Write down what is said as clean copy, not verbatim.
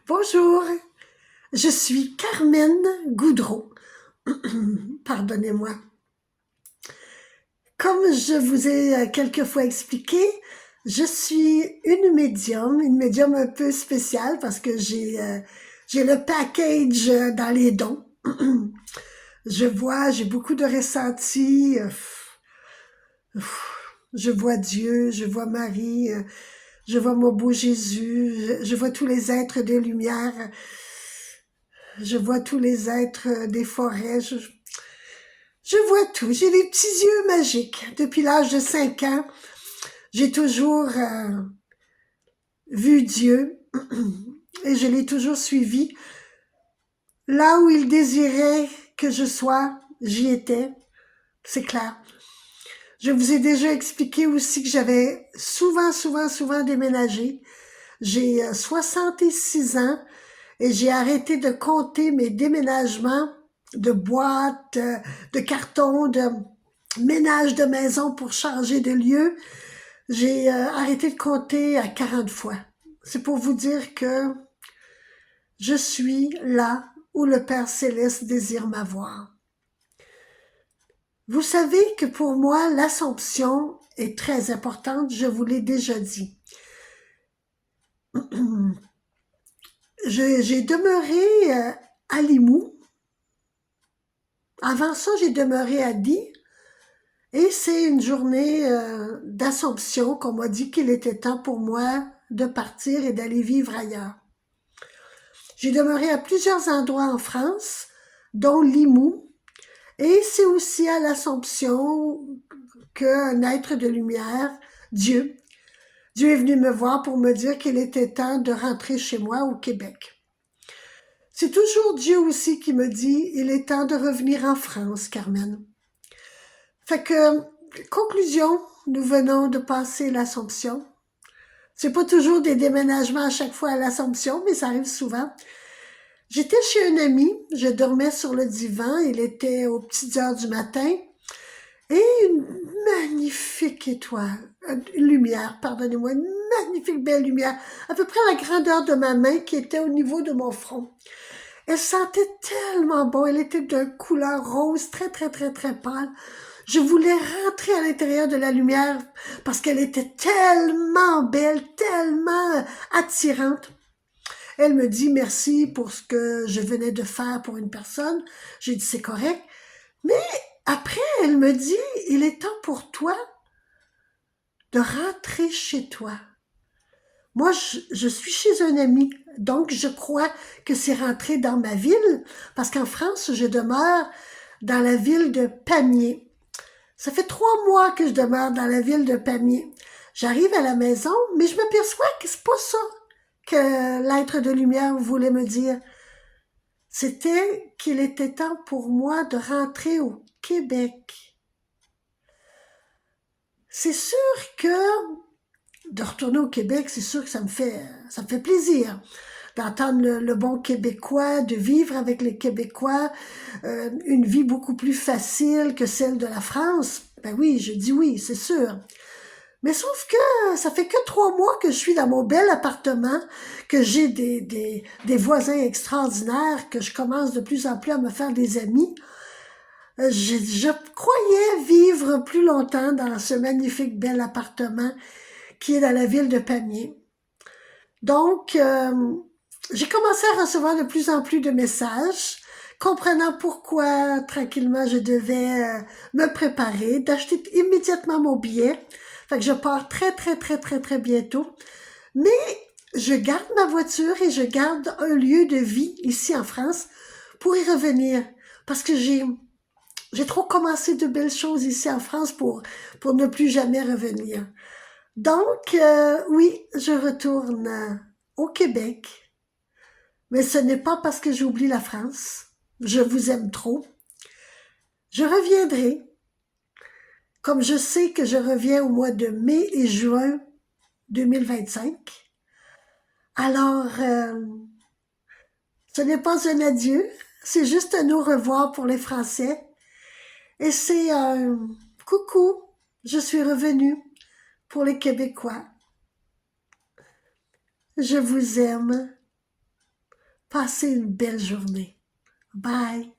Bonjour, je suis Carmen Goudreau. Pardonnez-moi. Comme je vous ai quelquefois expliqué, je suis une médium un peu spéciale parce que j'ai le package dans les dons. J'ai beaucoup de ressentis. Je vois Dieu, je vois Marie, je vois mon beau Jésus, je vois tous les êtres des lumières, je vois tous les êtres des forêts, je vois tout. J'ai des petits yeux magiques. Depuis l'âge de 5 ans, j'ai toujours vu Dieu et je l'ai toujours suivi. Là où il désirait que je sois, j'y étais, c'est clair. Je vous ai déjà expliqué aussi que j'avais souvent déménagé. J'ai 66 ans et j'ai arrêté de compter mes déménagements de boîtes, de cartons, de ménage de maison pour changer de lieu. J'ai arrêté de compter à 40 fois. C'est pour vous dire que je suis là où le Père Céleste désire m'avoir. Vous savez que pour moi, l'Assomption est très importante, je vous l'ai déjà dit. J'ai demeuré à Limoux. Avant ça, j'ai demeuré à Die. Et c'est une journée d'Assomption qu'on m'a dit qu'il était temps pour moi de partir et d'aller vivre ailleurs. J'ai demeuré à plusieurs endroits en France, dont Limoux, et c'est aussi à l'Assomption qu'un être de lumière, Dieu, Dieu est venu me voir pour me dire qu'il était temps de rentrer chez moi au Québec. C'est toujours Dieu aussi qui me dit, il est temps de revenir en France, Carmen. Fait que, conclusion, nous venons de passer l'Assomption. C'est pas toujours des déménagements à chaque fois à l'Assomption, mais ça arrive souvent. J'étais chez un ami, je dormais sur le divan, il était aux petites heures du matin, et une magnifique étoile, une lumière, pardonnez-moi, une magnifique belle lumière, à peu près la grandeur de ma main qui était au niveau de mon front. Elle sentait tellement bon, elle était de couleur rose, très pâle. Je voulais rentrer à l'intérieur de la lumière parce qu'elle était tellement belle, tellement attirante. Elle me dit merci pour ce que je venais de faire pour une personne. J'ai dit c'est correct. Mais après, elle me dit, il est temps pour toi de rentrer chez toi. Moi, je suis chez un ami, donc je crois que c'est rentré dans ma ville, parce qu'en France, je demeure dans la ville de Pamiers. Ça fait 3 mois que je demeure dans la ville de Pamiers. J'arrive à la maison, mais je m'aperçois que c'est pas ça que l'être de lumière voulait me dire. C'était qu'il était temps pour moi de rentrer au Québec. C'est sûr que de retourner au Québec, c'est sûr que ça me fait plaisir d'entendre le bon québécois, de vivre avec les Québécois, une vie beaucoup plus facile que celle de la France. Ben oui, je dis oui, c'est sûr. Mais sauf que ça fait que 3 mois que je suis dans mon bel appartement, que j'ai des voisins extraordinaires, que je commence de plus en plus à me faire des amis. Je croyais vivre plus longtemps dans ce magnifique bel appartement qui est dans la ville de Pamiers. Donc, j'ai commencé à recevoir de plus en plus de messages, comprenant pourquoi, tranquillement, je devais me préparer, d'acheter immédiatement mon billet. Fait que je pars très bientôt. Mais je garde ma voiture et je garde un lieu de vie ici en France pour y revenir. Parce que j'ai trop commencé de belles choses ici en France pour ne plus jamais revenir. Donc, oui, je retourne au Québec, mais ce n'est pas parce que j'oublie la France. Je vous aime trop. Je reviendrai, comme je sais que je reviens au mois de mai et juin 2025. Alors, ce n'est pas un adieu, c'est juste un au revoir pour les Français. Et c'est un coucou, je suis revenue pour les Québécois. Je vous aime. Passez une belle journée. Bye!